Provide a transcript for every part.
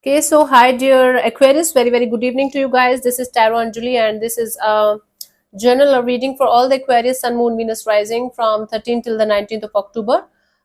Okay, so hi dear Aquarius, very good evening to you guys. This is Tarot Anjali and this is a journal reading for all the Aquarius Sun, Moon, Venus rising from 13th till the 19th of October.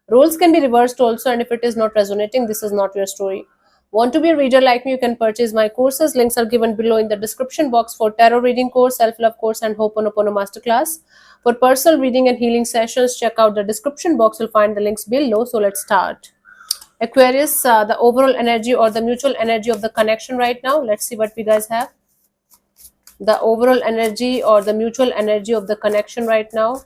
Roles can be reversed also, and if it is not resonating, this is not your story. Want to be a reader like me? You can purchase my courses. Links are given below in the description box for tarot reading course, self-love course and Ho'oponopono masterclass. For personal reading and healing sessions, check out the description box. You'll find the links below. So let's start. Aquarius, the overall energy or the mutual energy of the connection right now. Let's see what we guys have. The overall energy or the mutual energy of the connection right now.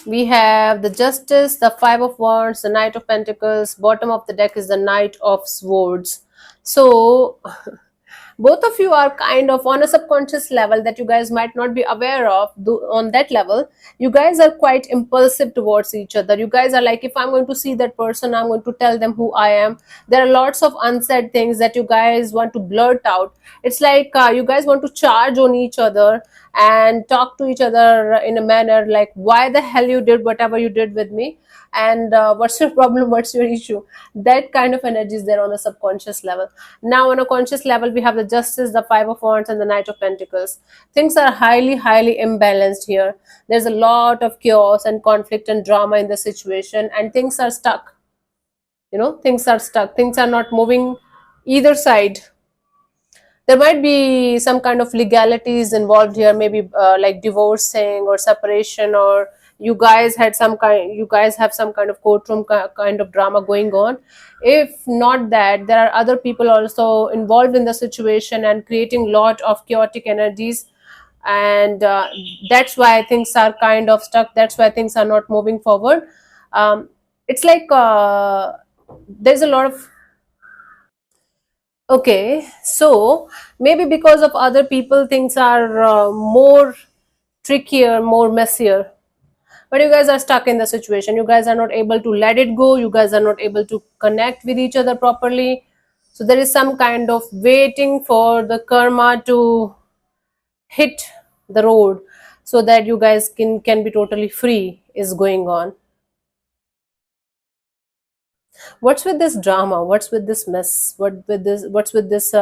We have the Justice, the Five of Wands, the Knight of Pentacles. Bottom of the deck is the Knight of Swords. So both of you are kind of on a subconscious level that you guys might not be aware of. On that level, you guys are quite impulsive towards each other. You guys are like, if I'm going to see that person, I'm going to tell them who I am. There are lots of unsaid things that you guys want to blurt out. It's like you guys want to charge on each other and talk to each other in a manner like, why the hell you did whatever you did with me, and what's your problem, what's your issue. That kind of energy is there on a subconscious level. Now on a conscious level, we have the Justice, the Five of Wands and the Knight of Pentacles. Things are highly imbalanced here. There's a lot of chaos and conflict and drama in the situation, and things are stuck. Things are stuck, things are not moving either side. There might be some kind of legalities involved here, maybe like divorcing or separation, or you guys have some kind of courtroom kind of drama going on. If not that, there are other people also involved in the situation and creating lot of chaotic energies, and that's why things are kind of stuck, that's why things are not moving forward. It's like there's a lot of. Okay, so maybe because of other people, things are more trickier, more messier. But you guys are stuck in the situation. You guys are not able to let it go. You guys are not able to connect with each other properly. So there is some kind of waiting for the karma to hit the road so that you guys can be totally free is going on. What's with this drama? What's with this mess? What's with this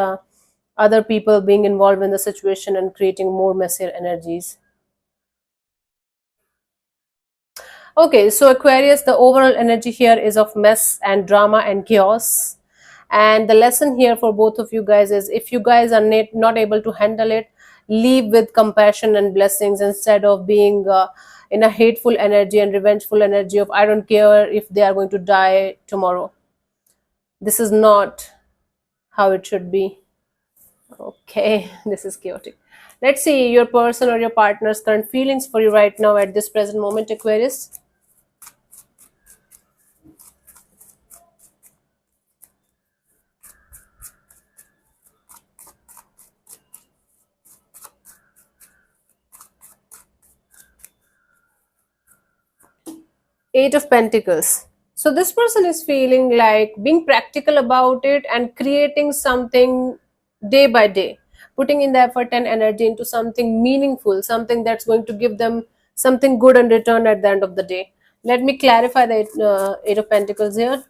other people being involved in the situation and creating more messier energies? Okay, so Aquarius, the overall energy here is of mess and drama and chaos. And the lesson here for both of you guys is, if you guys are not able to handle it, leave with compassion and blessings instead of being in a hateful energy and revengeful energy of, I don't care if they are going to die tomorrow. This is not how it should be. Okay, this is chaotic. Let's see your person or your partner's current feelings for you right now at this present moment, Aquarius. Eight of Pentacles. So this person is feeling like being practical about it and creating something day by day, putting in the effort and energy into something meaningful, something that's going to give them something good in return at the end of the day. Let me clarify the Eight of Pentacles here.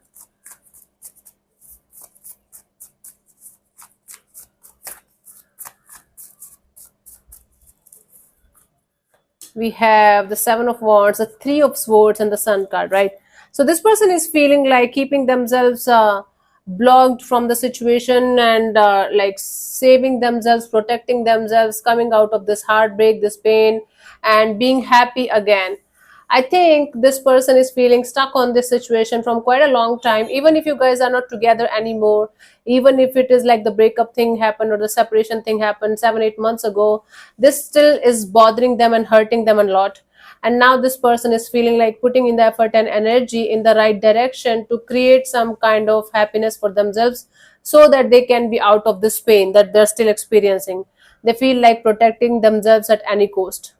We have the Seven of Wands, the Three of Swords and the Sun card, right? So this person is feeling like keeping themselves blocked from the situation and like saving themselves, protecting themselves, coming out of this heartbreak, this pain, and being happy again. I think this person is feeling stuck on this situation from quite a long time. Even if you guys are not together anymore, even if it is like the breakup thing happened or the separation thing happened 7-8 months ago, this still is bothering them and hurting them a lot. And now this person is feeling like putting in the effort and energy in the right direction to create some kind of happiness for themselves so that they can be out of this pain that they're still experiencing. They feel like protecting themselves at any cost.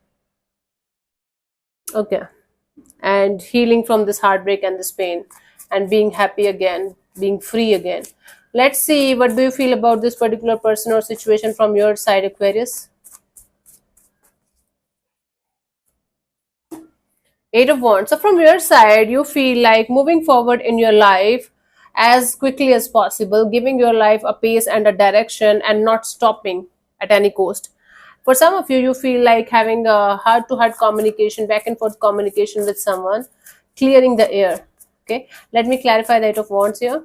Okay, and healing from this heartbreak and this pain and being happy again, being free again. Let's see, what do you feel about this particular person or situation from your side, Aquarius? Eight of Wands. So from your side, you feel like moving forward in your life as quickly as possible, giving your life a pace and a direction and not stopping at any cost. For some of you, you feel like having a heart to heart communication, back and forth communication with someone, clearing the air. Okay, let me clarify the Eight of Wands here.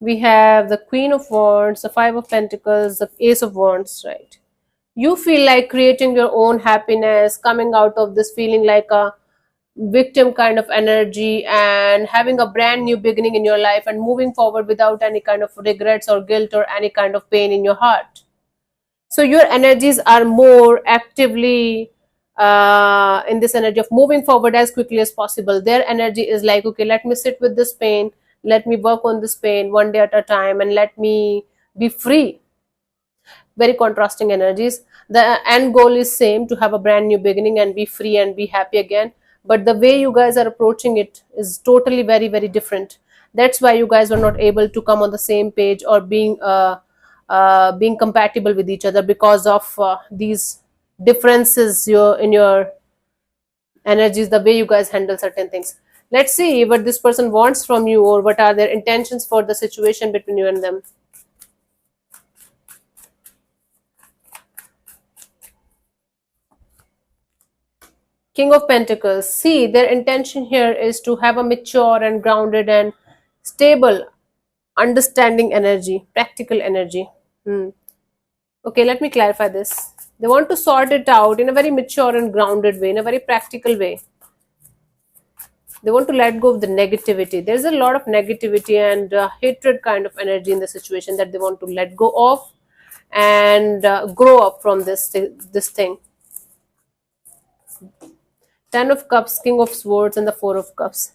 We have the Queen of Wands, the Five of Pentacles, the Ace of Wands, right? You feel like creating your own happiness, coming out of this feeling like a victim kind of energy and having a brand new beginning in your life and moving forward without any kind of regrets or guilt or any kind of pain in your heart. So your energies are more actively in this energy of moving forward as quickly as possible. Their energy is like, okay, let me sit with this pain, let me work on this pain one day at a time, and let me be free. Very contrasting energies. The end goal is same, to have a brand new beginning and be free and be happy again, but the way you guys are approaching it is totally very very different. That's why you guys were not able to come on the same page or being compatible with each other, because of these differences in your energies, the way you guys handle certain things. Let's see what this person wants from you, or what are their intentions for the situation between you and them. King of Pentacles. See, their intention here is to have a mature and grounded and stable, understanding energy, practical energy. Okay, let me clarify this. They want to sort it out in a very mature and grounded way, in a very practical way. They want to let go of the negativity. There's a lot of negativity and hatred kind of energy in the situation that they want to let go of and grow up from this thing. Ten of Cups, King of Swords, and the Four of Cups.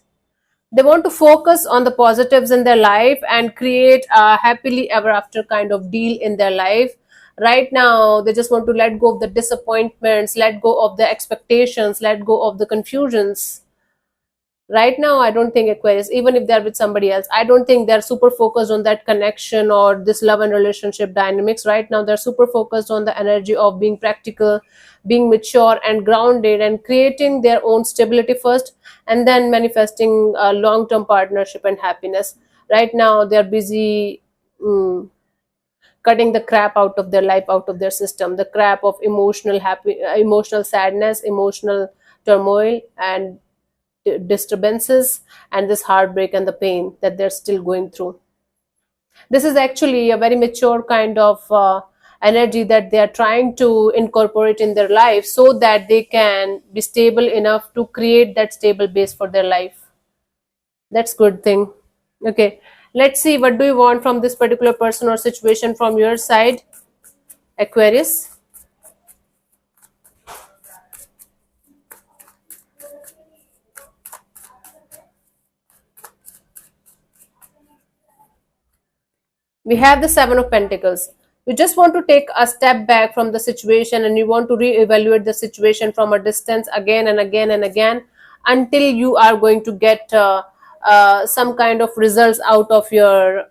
They want to focus on the positives in their life and create a happily ever after kind of deal in their life. Right now, they just want to let go of the disappointments, let go of the expectations, let go of the confusions. Right now, I don't think Aquarius, even if they're with somebody else, I don't think they're super focused on that connection or this love and relationship dynamics. Right now, they're super focused on the energy of being practical, being mature and grounded, and creating their own stability first, and then manifesting a long-term partnership and happiness. Right now, they're busy cutting the crap out of their life, out of their system, the crap of emotional sadness, emotional turmoil, and disturbances, and this heartbreak and the pain that they're still going through. This is actually a very mature kind of energy that they are trying to incorporate in their life, so that they can be stable enough to create that stable base for their life. That's good thing. Okay, let's see, what do you want from this particular person or situation from your side, Aquarius? We have the Seven of Pentacles. You just want to take a step back from the situation, and you want to reevaluate the situation from a distance again and again and again, until you are going to get some kind of results out of your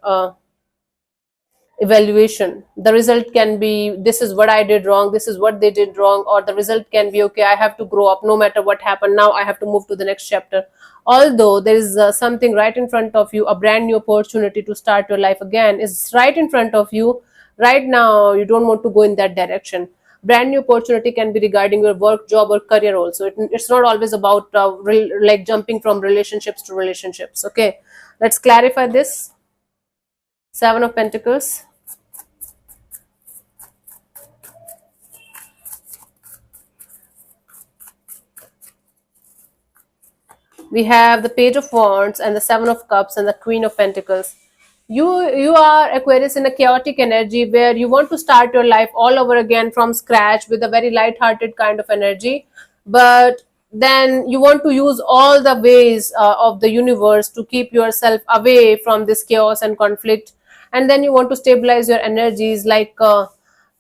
evaluation. The result can be, this is what I did wrong, this is what they did wrong, or the result can be, okay, I have to grow up no matter what happened, now I have to move to the next chapter. Although there is something right in front of you, a brand new opportunity to start your life again is right in front of you. Right now you don't want to go in that direction. Brand new opportunity can be regarding your work, job, or career also. It's not always about like jumping from relationships to relationships. Okay, let's clarify this. Seven of Pentacles. We have the Page of Wands and the Seven of Cups and the Queen of Pentacles. You are, Aquarius, in a chaotic energy where you want to start your life all over again from scratch with a very light-hearted kind of energy, but then you want to use all the ways of the universe to keep yourself away from this chaos and conflict, and then you want to stabilize your energies, like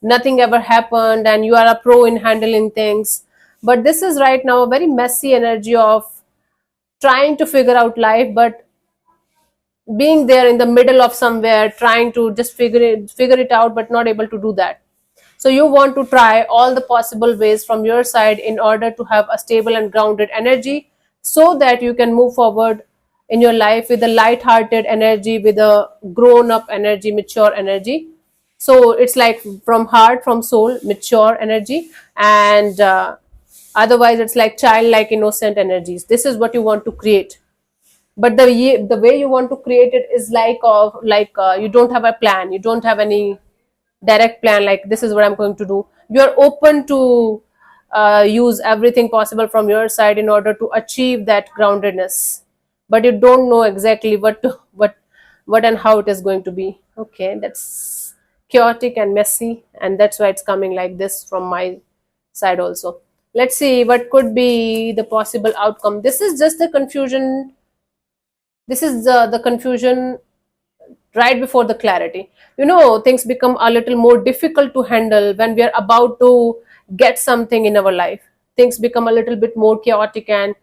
nothing ever happened and you are a pro in handling things. But this is right now a very messy energy of trying to figure out life, but being there in the middle of somewhere, trying to just figure it out, but not able to do that. So you want to try all the possible ways from your side in order to have a stable and grounded energy, so that you can move forward in your life with a light-hearted energy, with a grown-up energy, mature energy. So it's like from heart, from soul, mature energy, and otherwise it's like childlike, innocent energies. This is what you want to create. But the way you want to create it is like you don't have a plan, you don't have any direct plan, like this is what I'm going to do. You're open to use everything possible from your side in order to achieve that groundedness, but you don't know exactly what and how it is going to be. Okay, that's chaotic and messy, and that's why it's coming like this from my side also. Let's see what could be the possible outcome. This is just the confusion. This is the confusion right before the clarity. Things become a little more difficult to handle when we are about to get something in our life. Things become a little bit more chaotic and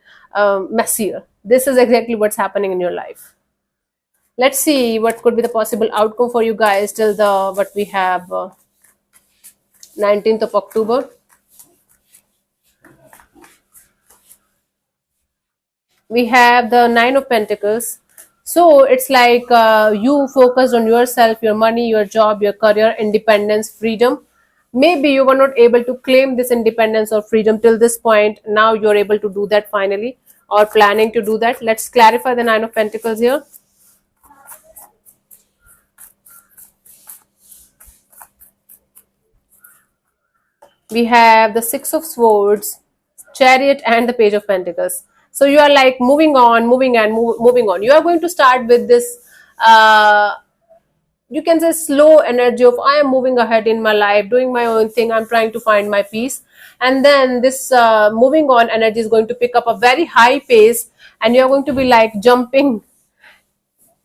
messier. This is exactly what's happening in your life. Let's see what could be the possible outcome for you guys till the what we have 19th of October. We have the Nine of Pentacles. So it's like you focus on yourself, your money, your job, your career, independence, freedom. Maybe you were not able to claim this independence or freedom till this point. Now you're able to do that finally, or planning to do that. Let's clarify the Nine of Pentacles here. We have the Six of Swords, Chariot, and the Page of Pentacles. So you are like moving on, moving on. You are going to start with this, you can say, slow energy of I am moving ahead in my life, doing my own thing, I'm trying to find my peace. And then this moving on energy is going to pick up a very high pace, and you are going to be like jumping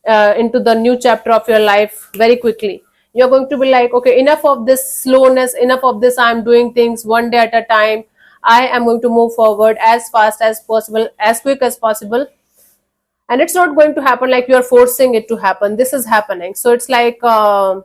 into the new chapter of your life very quickly. You're going to be like, okay, enough of this slowness, enough of this, I'm doing things one day at a time. I am going to move forward as fast as possible, as quick as possible. And it's not going to happen like you're forcing it to happen. This is happening. So it's like the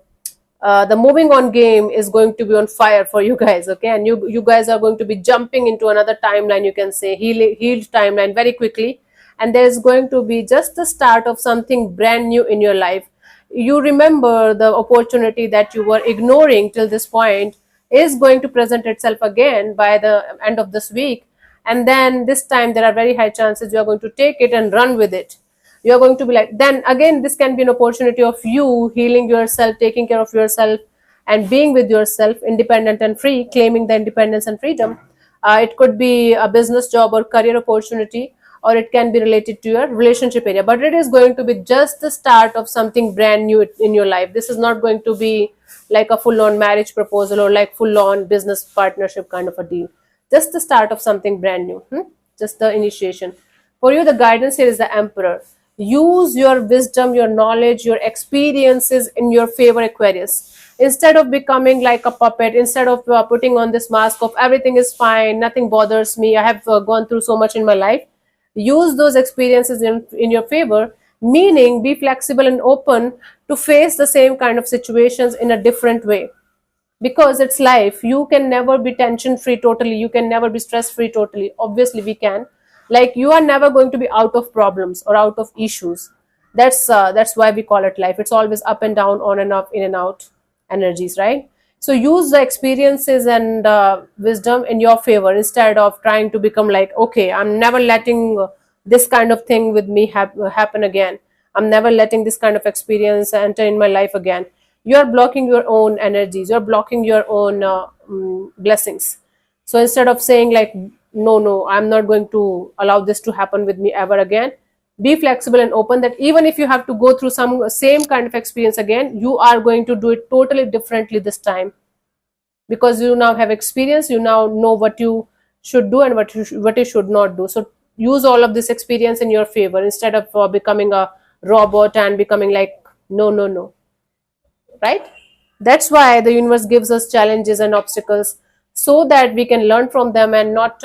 moving on game is going to be on fire for you guys. Okay, and you guys are going to be jumping into another timeline, you can say healed timeline very quickly. And there's going to be just the start of something brand new in your life. You remember the opportunity that you were ignoring till this point is going to present itself again by the end of this week. And then this time there are very high chances you are going to take it and run with it. You are going to be like, then again this can be an opportunity of you healing yourself, taking care of yourself, and being with yourself, independent and free, claiming the independence and freedom. It could be a business, job, or career opportunity, or it can be related to your relationship area, but it is going to be just the start of something brand new in your life. This is not going to be like a full-on marriage proposal or like full-on business partnership kind of a deal. Just the start of something brand new. Just the initiation. For you, the guidance here is the Emperor. Use your wisdom, your knowledge, your experiences in your favor, Aquarius. Instead of becoming like a puppet, instead of putting on this mask of everything is fine, nothing bothers me, I have gone through so much in my life. Use those experiences in your favor, meaning be flexible and open to face the same kind of situations in a different way. Because it's life, you can never be tension free totally, you can never be stress free totally. Obviously we can, like you are never going to be out of problems or out of issues. That's why we call it life. It's always up and down, on and off, in and out energies, right? So use the experiences and wisdom in your favor, instead of trying to become like, okay, I'm never letting this kind of thing with me happen again, I'm never letting this kind of experience enter in my life again. You're blocking your own energies, you're blocking your own blessings. So instead of saying like, no, I'm not going to allow this to happen with me ever again, be flexible and open that even if you have to go through some same kind of experience again, you are going to do it totally differently this time, because you now have experience, you now know what you should do and what you should not do. So use all of this experience in your favor, instead of becoming a robot and becoming like, no, right? That's why the universe gives us challenges and obstacles, so that we can learn from them and not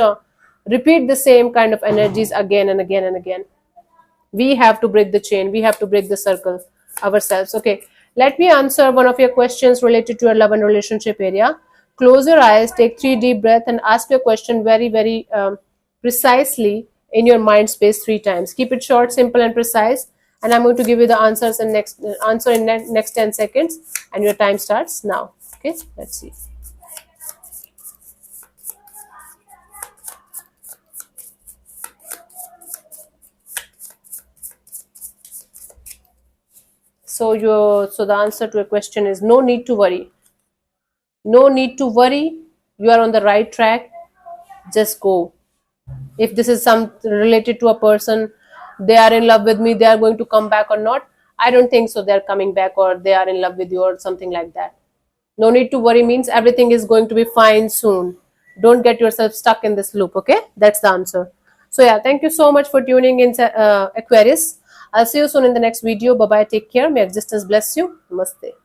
repeat the same kind of energies again and again and again. We have to break the chain, we have to break the circle ourselves. Okay, let me answer one of your questions related to your love and relationship area. Close your eyes, take 3 deep breaths, and ask your question very, very precisely in your mind space 3 times. Keep it short, simple, and precise. And I'm going to give you the answers in next 10 seconds, and your time starts now. Okay, let's see. So the answer to your question is no need to worry. No need to worry. You are on the right track. Just go. If this is some related to a person, they are in love with me, they are going to come back or not? I don't think so. They are coming back, or they are in love with you, or something like that. No need to worry means everything is going to be fine soon. Don't get yourself stuck in this loop. Okay, that's the answer. So yeah, thank you so much for tuning in, Aquarius. I'll see you soon in the next video. Bye bye, take care, may existence bless you. Namaste.